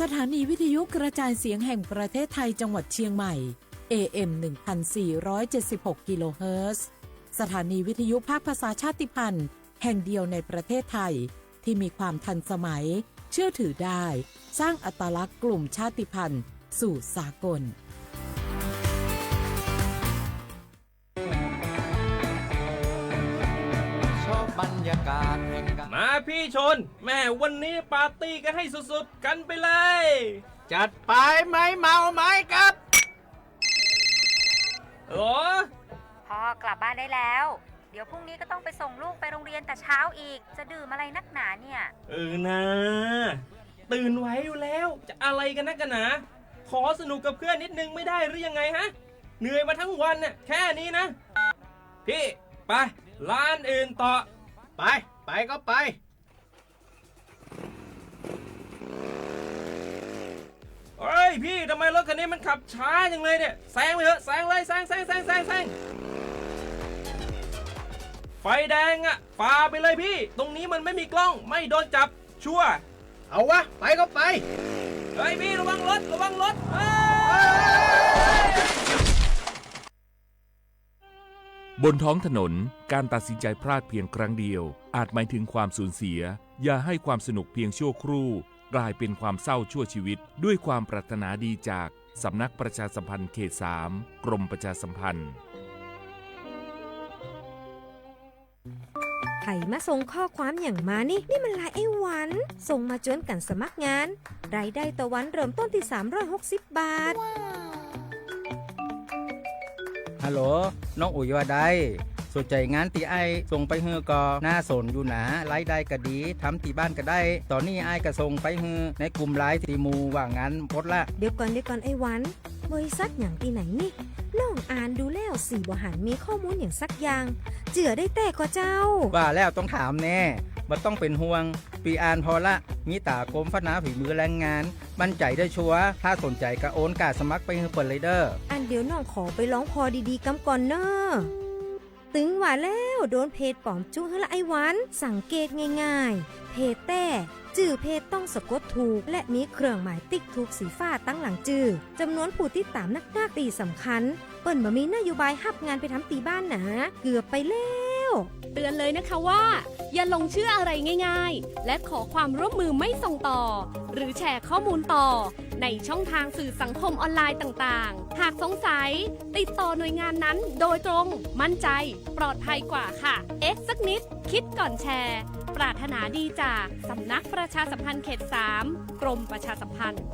สถานีวิทยุกระจายเสียงแห่งประเทศไทยจังหวัดเชียงใหม่ AM 1476 กิโลเฮิรตซ์สถานีวิทยุภาคภาษาชาติพันธุ์แห่งเดียวในประเทศไทยที่มีความทันสมัยเชื่อถือได้สร้างอัตลักษณ์กลุ่มชาติพันธุ์สู่สากลบรรยากาศมาพี่ชนแม่วันนี้ปาร์ตี้กันให้สุดๆกันไปเลยจัดไปไหมเมาไหมครับโอ้พ่อกลับบ้านได้แล้วเดี๋ยวพรุ่งนี้ก็ต้องไปส่งลูกไปโรงเรียนแต่เช้าอีกจะดื่มอะไรนักหนาเนี่ยนะตื่นไว้อยู่แล้วจะอะไรกันนักกันหนาขอสนุกกับเพื่อนนิดนึงไม่ได้หรือยังไงฮะเหนื่อยมาทั้งวันน่ะแค่นี้นะพี่ไปร้านอื่นต่อไปก็ไปเฮ้ยพี่ทำไมรถคันนี้มันขับช้าจังเลยเนี่ยแซงไปเถอะแซงเลยแซงไฟแดงอะฝ่าไปเลยพี่ตรงนี้มันไม่มีกล้องไม่โดนจับชัวร์เอาวะไปก็ไปเฮ้ยพี่ระวังรถบนท้องถนนการตัดสินใจพลาดเพียงครั้งเดียวอาจหมายถึงความสูญเสียอย่าให้ความสนุกเพียงชั่วครู่กลายเป็นความเศร้าชั่วชีวิตด้วยความปรารถนาดีจากสำนักประชาสัมพันธ์เขต 3 กรมประชาสัมพันธ์ไผ่มาส่งข้อความอย่างมานี่มันลายไอ้หวันส่งมาจนกันสมัครงานรายได้ต่อวันเริ่มต้นที่360 บาทฮัลโหลน้องอุ๋ยว่าได้สนใจงานตีไอส่งไปเฮือกอหน้าสนอยู่หนารายได้ก็ดีทำที่บ้านก็ได้ตอนนี้ไอก็ส่งไปเฮือในกลุ่มไลน์ตีมูว่างานพดละเดี๋ยวก่อนไอ้หวันบริษัทอย่างที่ไหนนี่น้องอ่านดูแล้วสี่บ่หันมีข้อมูลอย่างสักอย่างเจือได้แต่ก็เจ้าว่าแล้วต้องถามแน่บ่ต้องเป็นห่วงปีอ่านพอละมีตากรมพัฒนาฝีมือแรงงานมั่นใจได้ชัวร์ถ้าสนใจก็โอนกาสมัครไปเฮือเปิดเลยเด้ออันเดี๋ยวน้องขอไปร้องพอดีๆกำก่อนเนอะตึงว่าแล้วโดนเพจปลอมจุ้งละไอ้หวันสังเกตง่ายๆเพจแต่จื่อเพจต้องสะกดถูกและมีเครื่องหมายติ๊กถูกสีฟ้าตั้งหลังจื่อจำนวนผู้ติดตามนักตีสำคัญเปิ้นบ่มีนโยบายฮับงานไปทำตีบ้านนะเกือบไปแล้วเตือนเลยนะคะว่าอย่าลงเชื่ออะไรง่ายๆและขอความร่วมมือไม่ส่งต่อหรือแชร์ข้อมูลต่อในช่องทางสื่อสังคมออนไลน์ต่างๆหากสงสัยติดต่อหน่วยงานนั้นโดยตรงมั่นใจปลอดภัยกว่าค่ะสักนิดคิดก่อนแชร์ปรารถนาดีจากสำนักประชาสัมพันธ์เขต 3 กรมประชาสัมพันธ์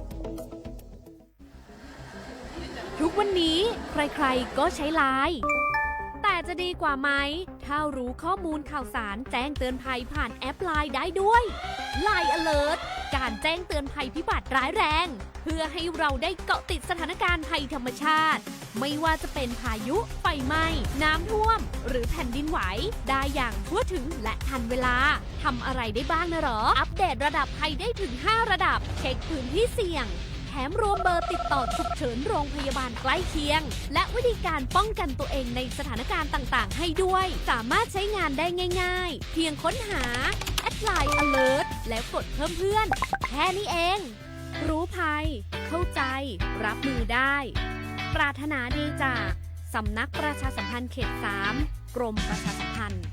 ทุกวันนี้ใครๆก็ใช้ไลน์แต่จะดีกว่าไหมถ้ารู้ข้อมูลข่าวสารแจ้งเตือนภัยผ่านแอปไลน์ได้ด้วย Line Alert การแจ้งเตือนภัยพิบัติร้ายแรงเพื่อให้เราได้เกาะติดสถานการณ์ภัยธรรมชาติไม่ว่าจะเป็นพายุไฟไหม้น้ำท่วมหรือแผ่นดินไหวได้อย่างทั่วถึงและทันเวลาทำอะไรได้บ้างนะหรออัปเดตระดับภัยได้ถึง5ระดับเช็คพื้นที่เสี่ยงแถมรวมเบอร์ติดต่อฉุกเฉินโรงพยาบาลใกล้เคียงและวิธีการป้องกันตัวเองในสถานการณ์ต่างๆให้ด้วยสามารถใช้งานได้ง่ายๆเพียงค้นหา Line Alert แล้วกดเพิ่มเพื่อนแค่นี้เองรู้ภัยเข้าใจรับมือได้ปรารถนาดีจากสำนักประชาสัมพันธ์เขต 3 กรมประชาสัมพันธ์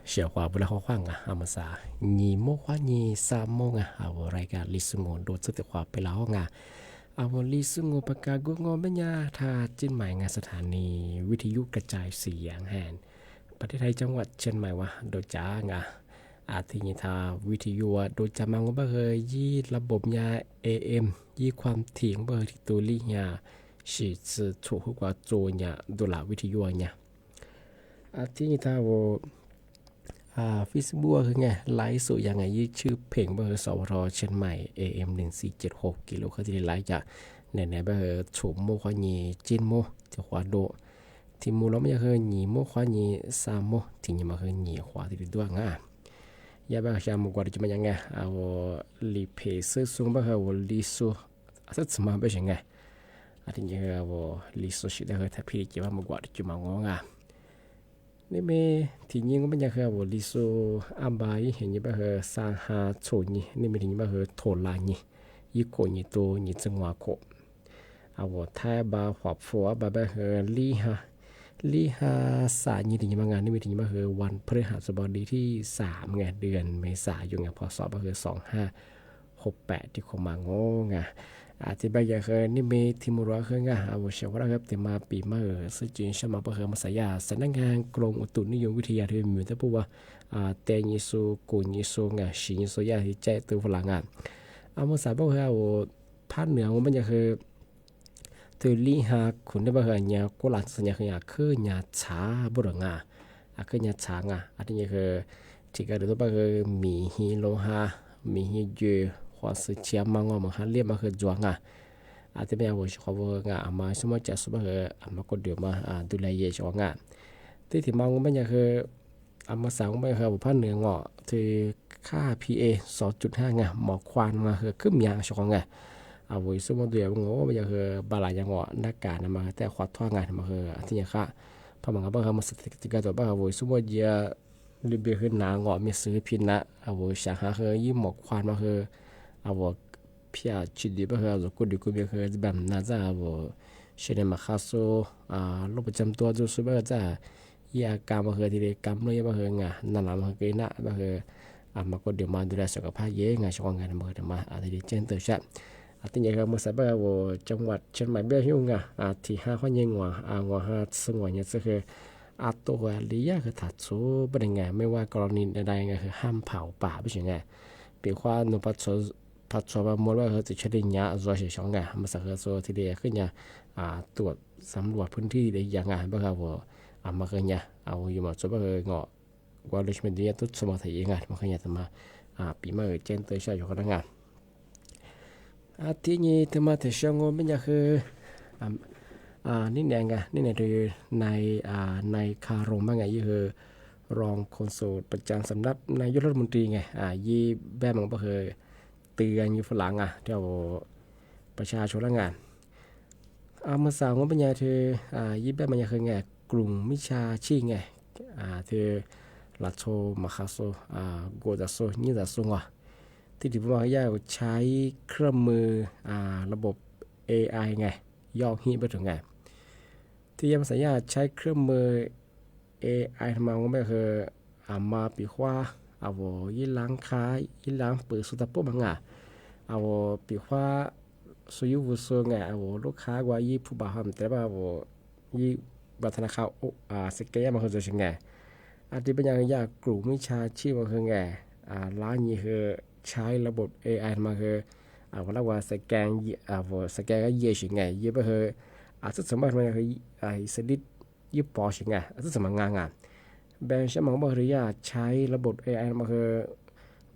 เสียกว่าเวลาเขาขว้างอามาสาညီโมขวาညီสามโมงเอารายการลิสงโดดสุดแต่ความไปแล้วงาเอาลิสงปากกากุงอไม่ยาถ้าจิ้นหมายงานสถานีวิทยุกระจายเสียงแห่งประเทศไทยจังหวัดเชียงใหม่วะโดยจ้างาอาทินิทาวิทยุโดยจะมังว่าเฮยยี่ระบบยา AM ยี่ความถี่ของเบอร์ที่ตัวลี่ยาสิจะถูกกว่าโจยาดูละวิทยุเนี่ยอาทินิทาวFacebook คือไงไลฟ์สดยังไงยี่ชื่อเพลงเบอร์สวรเชียงใหม่ AM 1476กิโลเขาจะได้ไลฟ์จากไหนๆเบอร์ฉุมโมควานีจินโมจะขวาโดที่มูเราไม่เคยหนีโมควานีสามโมที่นี่มาเคยหนีขวาที่ด้วยง่ายยาบ้าชามุกว่าจะมันยังไงเอาลีเพย์ซึ่งบ้าเขาลิซูอาจจะมาเป็นยังไงอาทิตย์นี้เอาลิซูชิดเขาถ้าพี่จะว่ามุกว่าจะมางงอ่ะนี่เมที่นี่ก็เป็นยังไงเอาลิซูอัมบายเห็นยังบ้าเขาสร้างหาโชนี่นี่มีที่นี่บ้าเขาโถลานี่ยี่โกนี่ตัวนี่จังหวะโคเอาไทยบ้าหัวฟัวบ้าเขาลีฮาสายีที่มางานนี่มีที่มาคือวันพฤหัสบดีที่3ไงเดือนเมษายนไงพศก็คือ2568ที่คงมางงอ่ะอาทิตย์บางอย่างคือนี่มีที่มุระคือไงเอาเชื่อว่าครับที่มาปีมาซึ่งจริงใช่ไหมก็คือมาสายาสำนักงานกรมอุตุนิยมวิทยาที่มีแต่พูดว่าเตนิสูกุนิสูไงชินิสูยาที่ใจตัวฝรั่งอ่ะเอามาสายบอกว่าภาคเหนือมันจะคือตัวลีฮาคุณได้บ่เฮญากุหลาบสัญญาคือคือญาชาบ่ดงาคือญาชางอันนี้คือที่ก็รู้ว่าคือมีฮิโลฮามีฮิเจขวาสึเชียมังมาหาเรียมาคือจวงอาจจะไม่เอาชอบงามาสมมติจะสมมติมาก็เดี๋ยวมาดูแลเยอะจวงที่มังมันจะคือมาสั่งไปคือภาคเหนืองอที่ค่า PA 2.5 หมอกควันมาคือขึ้นยางชวงเอาไว้สมมติเดี๋ยวงมันจะคือบาลายังงอนักการมาแต่ขวัดท่องานมาคือที่ยังค่ะพอมันก็บอกมาสติกาตัวบ้าเอาไว้สมมติเยอะรีบขึ้นหนางอมีซื้อพินนะเอาไว้ช่างหาคือยิ่งหมอกควันมาคือเอาไว้พิจารณาบ้าคือเราก็ดูก็มีคือแบบน่าจะเอาไว้เช่นมาข้าวโซ่โรคประจำตัวจุดสุดบ้าจะยาการมาคือที่เด็กกำเลยบ้าคืองานั่นแหละมาคือนะบ้าคือมาก็เดี๋ยวมาดูแลสุขภาพเยอะงานช่วงงานมาคือเดี๋ยวมาที่เด็กเจนเติร์ชัดที่นี่ครับเมื่อสัปดาห์จังหวัดเชียงใหม่เบี้ยหิ้งที่5ข้อยิงว่าว่า5สงวนเนี่ยก็คือตัวลียาคือถัดสู้ประเด็นไงไม่ว่ากรณีใดๆไงคือห้ามเผาป่าไม่ใช่ไงเปียกว่านุพัชว่ามดว่าเขาจะใช้ดินยาตัวเฉยๆไงมาสักตัวที่เดียขึ้นเนี่ยตรวจสำรวจพื้นที่ได้ยังไงบ้างครับมาขึ้นเนี่ยเอาอยู่มาช่วยเงาะว่าลิชมันเนี่ยตุ้ดสมองถ่ายยังไงมาขึ้นเนี่ยทำมาปีมาเจนเตยใช่อยู่คนละงานที่นี่ที่มาที่ช่างมันจะคือนี่แดงไงนี่เนี่ยคือในคารมบ้างไงยี่คือรองโฆษกประจำสำนักนายกรัฐมนตรีไงยี่แบบมันก็คือเตือนอยู่ฝรั่งเดี๋ยวประชาชนละงานมาสาวว่าเป็นไงคือยี่แบบมันจะคือไงกลุ่มมิชาชีไงที่ลัดโซมาคาโซโกดาโซนี่ดาโซงที่ถือว่าอยากใช้เครื่องมือระบบ AI ไงย่อฮีไปถึงไงที่ยังสามารถใช้เครื่องมือ AI ทำมาก็ไม่คือมาปีกว่ายี่ล้างค้ายี่ล้างเปิดสุดปุ๊บมั้งปีกว่าสุยุวุโซไงลูกค้ากว่ายี่ผู้บ่าวแต่ว่ายี่บัตรธนาคารสแกนมาคือจะยังไงอาจจะเป็นอย่างยากกลุ่มวิชาชีพมาคือไงร้านนี้คือใช้ระบบ AI มาคือว่าเราว่าสแกนสแกนก็เยี่ยชิงไงเยี่ยไปคืออาจจะสมมติว่าคือสลิดยี่ปอชิงไงอาจจะสมัครงานแบงค์ใช้มังบอกหรือยาใช้ระบบ AI มาคือ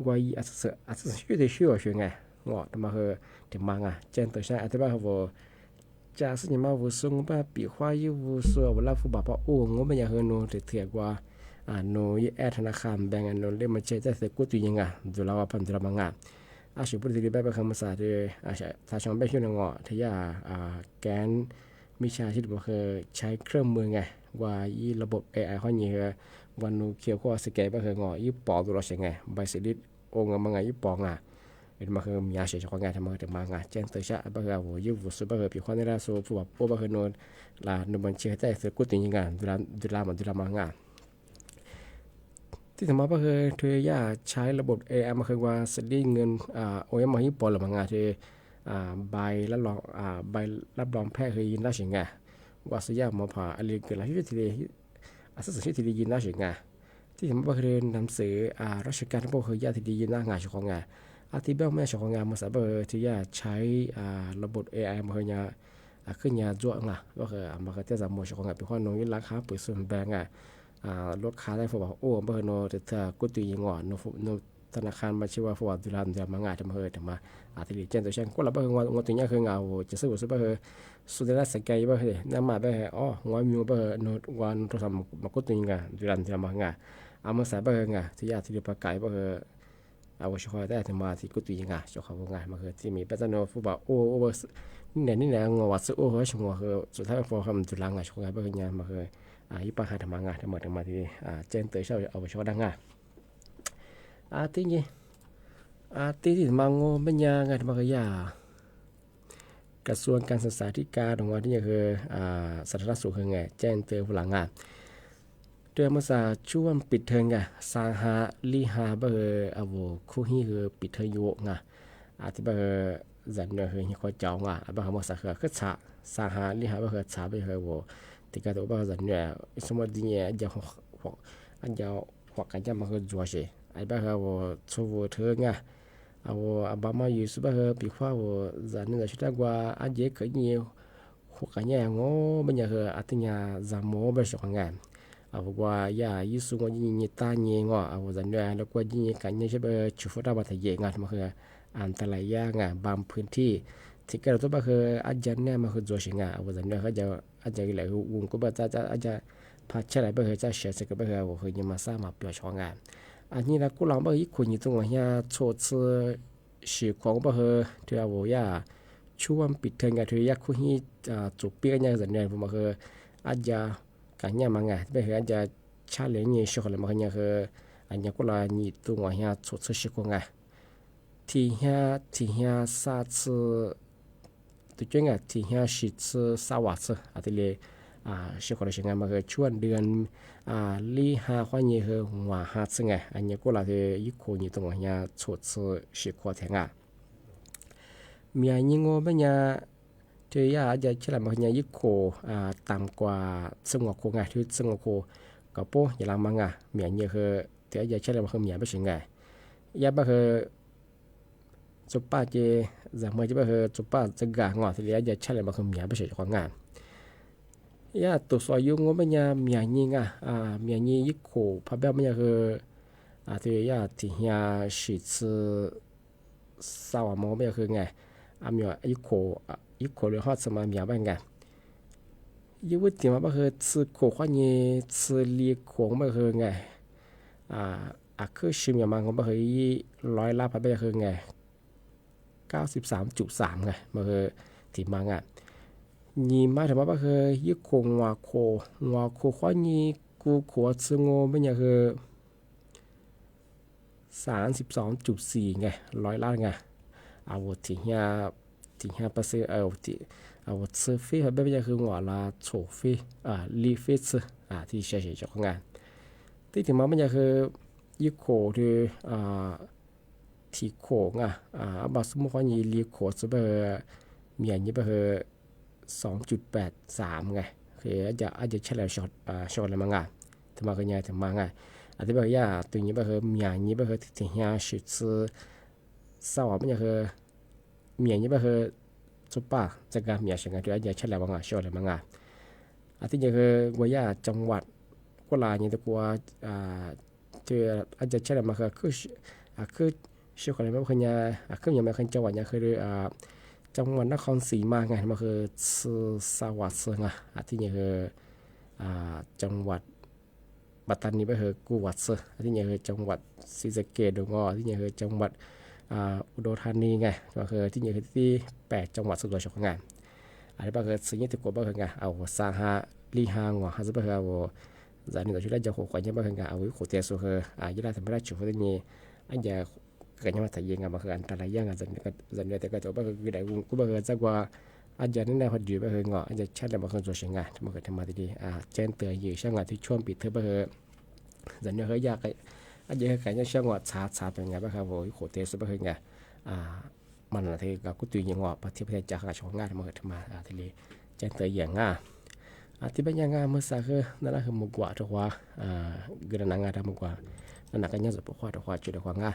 ว่าอาจจะช่วยได้ช่วยชิงไงงอมาคือถึงมังเจนตัวใช้อาจจะว่าจะสิ่งมาวุ้งป้าปีควายวุ้งส่วนเวลาผู้บ่าวโอ้งบไม่อยากเห็นโน้ตเถื่อนกว่าโน้ยแอธนาคารแบงก์โน้ตเล่มมันใช้แต่เสกุตุยังไงดูแล้วว่าพันธุระมังชุดปฏิบัติแบบคำภาษาที่ถ้าชาวบ้านช่วยงอที่ยาแกนมิชาชีพก็คือใช้เครื่องมือไงว่ายี่ระบบ AI ข้อนี้คือวันนู้เขียวข้อสแกนก็คืองอยี่ปอตัวเราใช่ไงใบสิริโองมังไงยี่ปองเป็นมาคือมีอาชีพของงานทำมาถึงมางานเจนตัวชาบ้าคือยี่วุ้สุบ้าคือผิวข้อนี้ละโซ่ผู้แบบผู้บ้าคือโน้ตละโน้ตบัญชีแต่เสกุตุยังไงดูแลมันดูแลมังที่ ที่ทำมาก็คือเธอย่าใช้ระบบ AI มาคือว่าสดีเงินโอ้ยมาฮิปอลหรือมางานเธอใบรับรองแพทย์เคยยินได้เสียงไงว่าสยามมาผ่าอะไรเกิดอะไรที่ทีเดียอาศัยที่ทีเดียยินได้เสียงไงที่ทำมาก็คือนำสื่อราชการพวกเคยญาติที่ดียินได้งานเฉพาะงานอาทิตย์แม่เฉพาะงานมาสาบที่ย่าใช้ระบบ AI มาคือเนี่ยขึ้นยาจ้วงอ่ะก็คือมาคือเจ้าสามโมเฉพาะงานเป็นคนน้องยินราคาเปิดส่วนแบงก์ลูกค้าได้ฝากโอ้เบอร์โนแต่ถ้ากูตียังอ่อนโนธนาคารมาชื่อว่าฝากดุลันจะมางานทำเฮอแต่มาที่ดีเจนตัวเช่นกูรับเบอร์งอตัวนี้คือเงาจะซื้อเบอร์สุดท้ายสกายเบอร์เลยน้ำมาเบอร์อ๋องอมีเบอร์โนวันโทรศัพท์มากูตีงานดุลันจะมางานมาใส่เบอร์งานที่ยาที่ดีประกาศเบอร์ช่วยได้ที่มาที่กูตีงานช่วยเขางานมาคือที่มีปัจจัยโนฝากโอ้เบอร์นี่งอวัดซื้อโอ้เฮ้ยช่วยคือสุดท้ายฝากคำดุลังงานช่วยเบอร์งานมาคือยี่ปัญหาทำงานทำมาที่เจนเตอร์เช่าเอาไปช่วยดังงานที่นี่ที่มังโง่เป็นยังไงทำไมก็ยากระทรวงการศึกษาธิการของวันที่คือสาธารณสุขคือไงแจ้งเตือนผู้หลังงานเดือนมาช่วงปิดเทอมไงสาหาลีหาเบอร์เอาคู่ฮีคือปิดเทอมโยกไงที่เบอร์จันเนอร์คือฮีคอยเจ้าไงเบอร์มาคือคือสาหาลีหาเบอร์เบอร์ที่ก็ตัวบางส่วนเนี่ยสมมติเนี่ยจะอันจะหัวกันจะมาคือจัวเชไอ้บ้าเขาชัวเธอไงบางมาอยู่สุบะปีขวาจันเนี่ยชุดกว่าอันเจก็เนี่ยหัวกันเนี่ยงอมันจะคืออัตยาจามโมแบบสองงานว่าอย่ายิ่งสูงยิ่งตาเนี่ยงอจันเนี่ยแล้วก็ยิ่งกันเนี่ยใช่ไหมชุดเราบัตรเยงานมาคืออันตรายยากงานบางพื้นที่ที่ก็ตัวบ้าคืออาจารย์เนี่ยมาคือจัวเชงจันเนี่ยเขาจะอาจจะอะไรวงก็แบบจะอาจจะพัฒนาไปเหรอจะเชื่อสักไปเหรอว่าเฮ้ยยังมาสร้างมาเปลี่ยนช่องงานอันนี้นะกูลองไปอีกคนอยู่ตรงนี้โชว์เสื้อสีของไปเหรอที่เราบอกว่าช่วงปิดเทอมกันที่อยากคุยจุดเปลี่ยนอย่างนั้นผมบอกเหรออาจจะการเนี่ยมาไงไปเหรออาจจะชาเลนจ์เนี่ยช่วยอะไรมาเนี่ยเหรออันนี้กูลองอยู่ตรงนี้โชว์เสื้อสีของไงที่ซาชื่อตัวเจ้าไงที่สิสวัสดิ์อะไรเลยช่วยคนละช่วยงานมาคือช่วงเดือนลีหาความเยอะหัวหาซึ่งไงอันนี้ก็เราจะยิ่งคนอยู่ตรงนี้ชดเชยสิ่งขวดแทงมีอันนี้ก็เป็นยังเทียอาจจะเชื่อมาเนี่ยยิ่งคนต่ำกว่าซึ่งหัวโคไงที่ซึ่งหัวโคกับโป้ยาลามังมีอันนี้คือเทียอาจจะเชื่อมาคือมีอะไรเป็นไงยาบ้าคือจุดป้าเจจะไม่จะไปเหรอจุดป้าจะกางอที่เรียกจะใช่เลยมาคือมีอะไรเฉยของงานยาตัวสอยยุงว่ามันยามีอันนี้มีอันนี้ยิ่งโขพระเบ้ามันยาคือที่ยาที่ยาสิสาวมอมันยาคือไงมียิ่งโขเลยฮอดสมัยมีอะไรไงยิ่งว่าที่มันคือซื้อโขข้อนี้ซื้อเลี้ยโขมันคือไงคือชิมอย่างมันก็มันคือ100 ล้านพระเบ้าคือไง93.3 ไงมันคือที่มังยีมาถึงว่าคือยิ่งคงว่าโคข้อนี้กูขวดซึ่งโง่ไม่ใช่คือ32.4 ไง100 ล้านไงที่5%ที่ซื้อฟรีแบบไม่ใช่คือว่าละโฉฟรีรีฟิสที่เฉยๆจากงานที่ถึงมาไม่ใช่คือยิ่งโคที่ที่โขงบางสมมติว่ายีรีโขจะเบอร์มีอันนี้เบอร์2.83 ไงคืออาจจะเฉลี่ยช็อตอะไรมางานถึงมากันยังถึงมาไงอาจจะเบอร์ยาตัวนี้เบอร์มีอันนี้เบอร์ที่5ซื้อสาวไม่ใช่คือมีอันนี้เบอร์จุดป้าจะการมีอะไรกันที่อาจจะเฉลี่ยมางานช็อตอะไรมางานอาจจะคือว่ายาจังหวัดกุลาเนี่ยตัวที่อาจจะเฉลี่ยมาคือชื่ออะไรไม่ค่อยเนี่ยคืออย่างไม่ค่อยจังหวัดเนี่ยคือจังหวัดนครศรีมาไงมันคือสวัสดิ์ไงที่นี่คือจังหวัดปัตตานีไปคือกุวัดที่นี่คือจังหวัดศรีสะเกษดงที่นี่คือจังหวัดอุดรธานีไงก็คือที่นี่คือที่8 จังหวัดสุดยอดของงานอันนี้ก็คือสิ่งที่ถูกกฎหมายไงสาหาลีหางว่าจะไปคือจานนี้เราช่วยได้จะหัวกันยังไม่ถึงกับหัวเตี้ยสุดคือยิ่งได้ทำให้ได้จุดที่นี่อันจะกันยังมาถ่ายยังมาคืออันตรายยังจันเนี่ยแต่ก็จะว่าคือได้กูบอกว่าจะว่าอาจารย์นี่นายพอดีไปคือเงาะอาจจะชัดเลยมาคือตัวเชิงงานมาคือทำมาดีๆแจ้งเตือนอยู่ช่างงานที่ช่วงปิดเทอมไปคือจันเนี่ยเขาอยาก อันนี้คือการยังเชื่องว่าชาเป็นไงบ้างครับโอ้ยโคเทสเป็นไงมันอะไรกับกุฏิยังว่าประเทศจากการชงงานมาเกิดมาทีนี้แจ้งเตือนอย่างง่าที่เป็นอย่างง่าเมื่อสักนั่นแหละคือมุกว่าทุกว่าเกิดนางงาทำมุกว่านั่นก็ยังจะปกว่าทุกว่าจุดทุกว่าง่า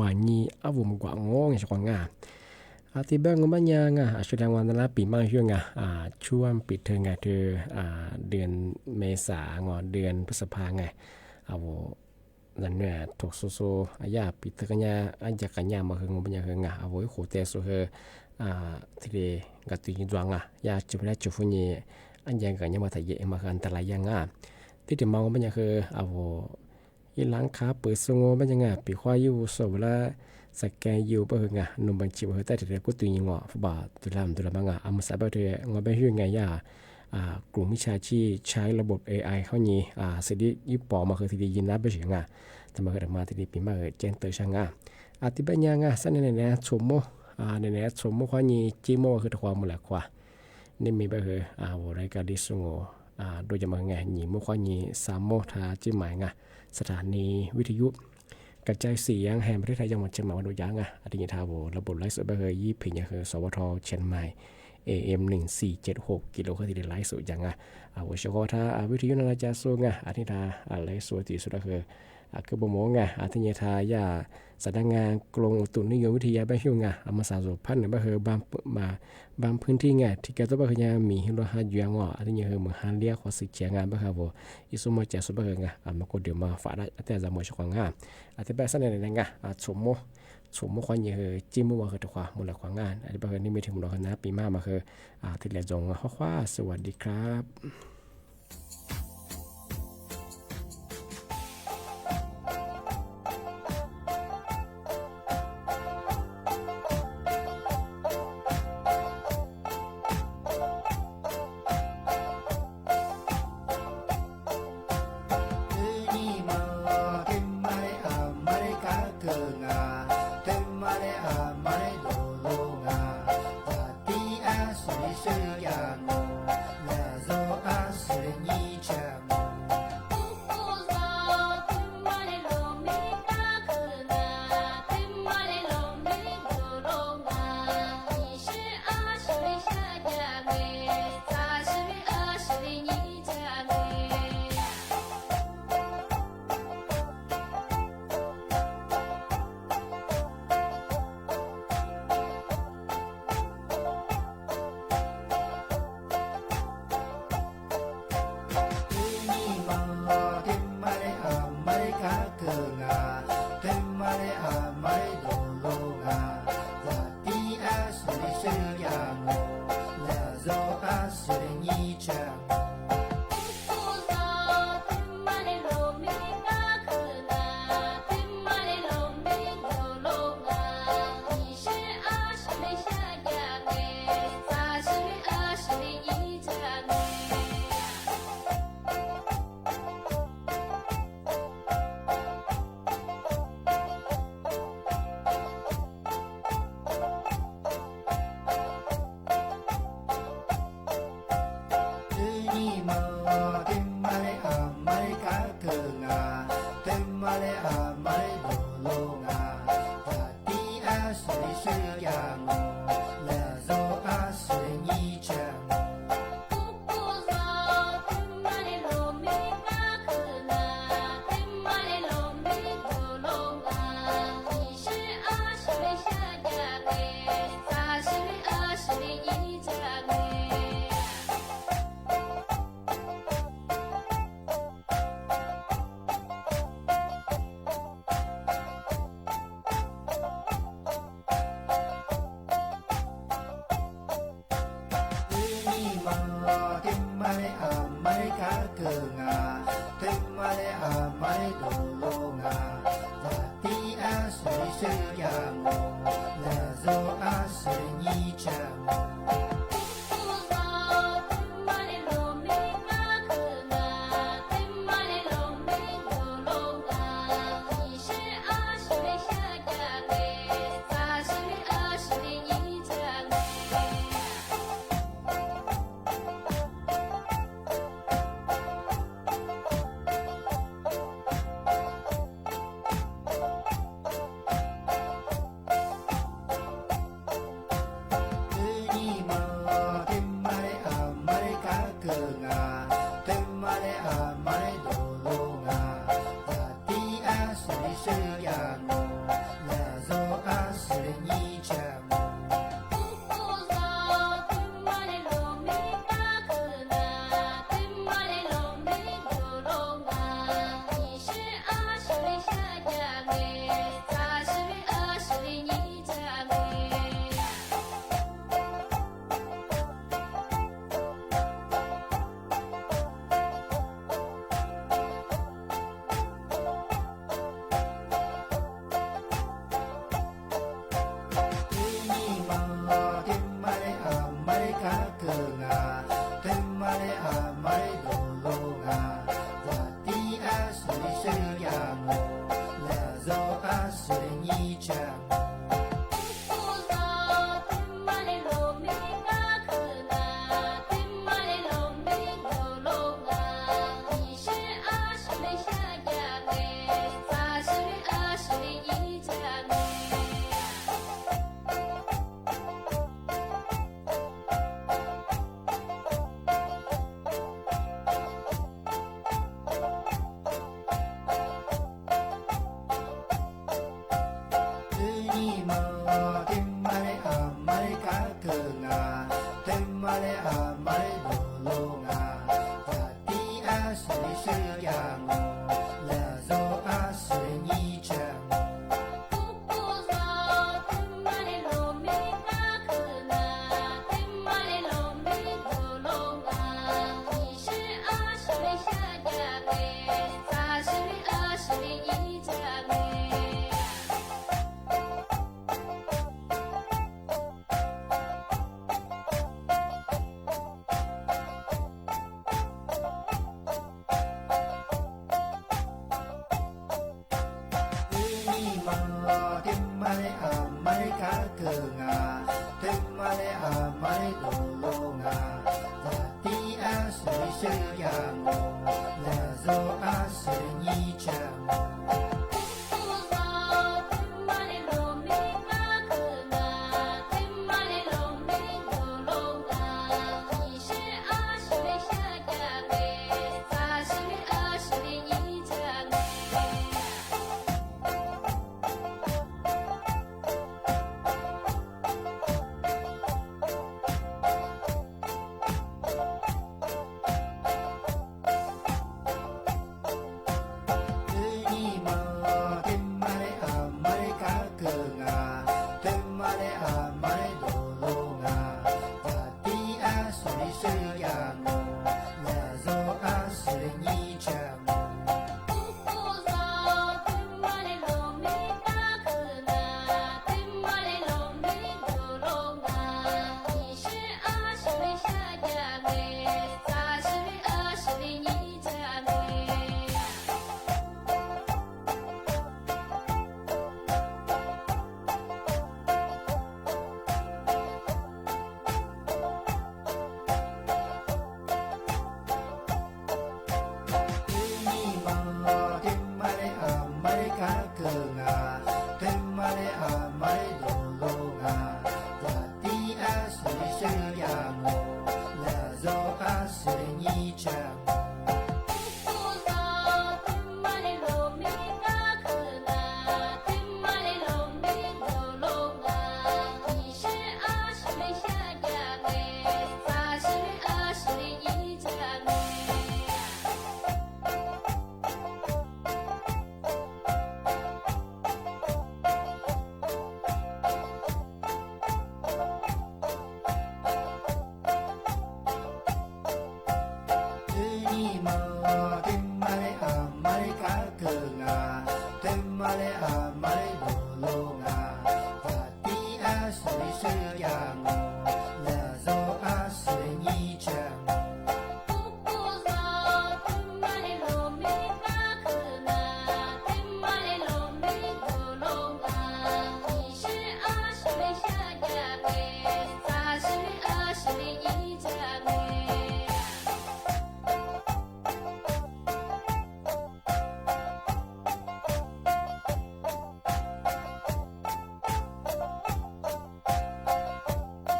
ว่านี่อาวุมกว่างงกว่างาที่เบื้องงมันยังชุดแรงวันนั้นปีมาช่วงช่วงปิดเทอมเธอเดือนเมษางเดือนพฤษภาเอานั่นเนี่ยถูกโซอายาปิดเทอมกันอันจากกันยามาคืองมันยังคืเอาไว้โคเตสุเฮทีเดกัตุยดวงยาจุดแรกจุดฟุ้งยี่อันยังกันยังมาถ่ายเยอะมาอันตรายยังที่เดี๋ยวมองมันยังคือเอายี่ล้างขาเปิดสงมันยังปีควายอยู่สวละสแกนอยู่บ่งนุ่มบัญชีบ่แต่เดี๋ยวกูตุยงบ่ตุลามบังอามาสาบ่เดี๋ยวงอไปฮื้อกลุ่มวิชาชีพใช้ระบบ AI เขานี่สิดิยิปอมาคือที่ได้ยินนะบ่เสียงแต่มาคือมาที่ได้ปีมาแจ้งเตอช่างที่บัญญัติสันเนี่ยชมโมเนี่ยชมโมควานี่จิโมคือความมูลค่านี่มีบ่คือรายการดิสงโดยจะมาหนีโมควานี่3โมทาจิหมายสถานีวิทยุกระจายเสียงแห่งประเทศไทยจังหวัดเชียงใหม่ดูยังอันนี้ทาวระบบไลฟ์สดไปเลยยี่ผิงคือสวทเชียงใหม่ AM 1476กิโลเฮิรตซ์ไลฟ์สดยังวิชาการท่าวิทยุนานาจาสูงอันนี้ทาไลฟ์สดที่สุดคือบ่มองอันนี้ทายาสำนักงานกรมอุตุนิยมวิทยาบ้านหิวมาสาสุพันธุ์บ้านบางพื้นที่ที่แกต้องบ้านมีหิมะหาอยู่อันนี้เหมือนฮันเลียขอสิเจียงบ้านครับอิสุมาเจสุบ้านมาก็เดี๋ยวมาฝากได้แต่จะมาช่วยอันที่บ้านสั้นเนี่ยสมมติความยิ่งจิ้มมือว่าคือตัวมูลความอันที่บ้านนี่ไม่ถึงมูลค่านะปีมาคือที่เหลือจงข้อสวัสดีครับ เ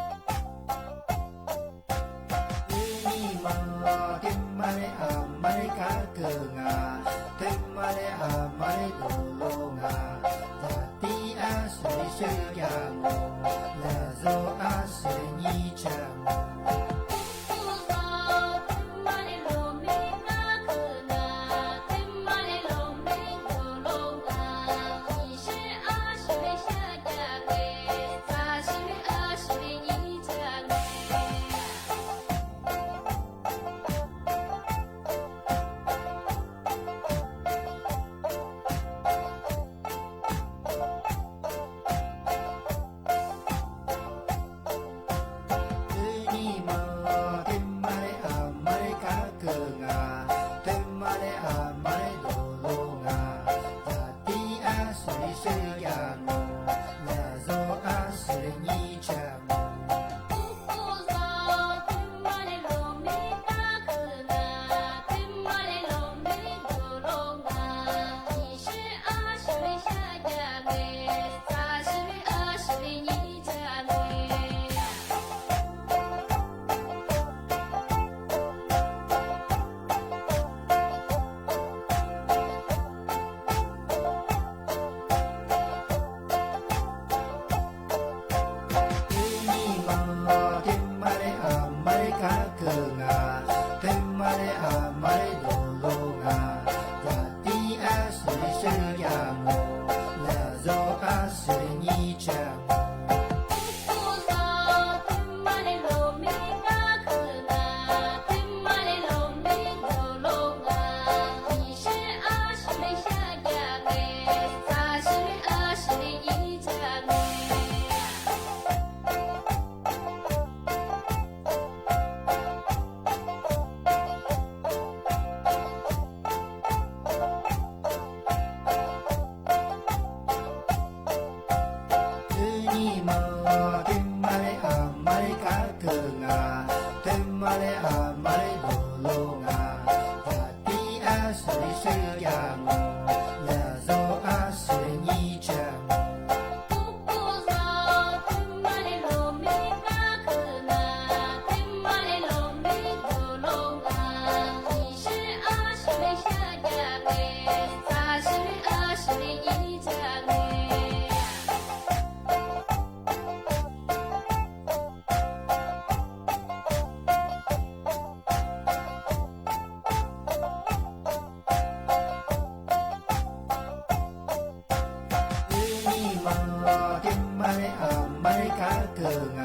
ถึง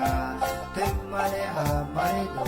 ถึงมาได้หาไม่ดู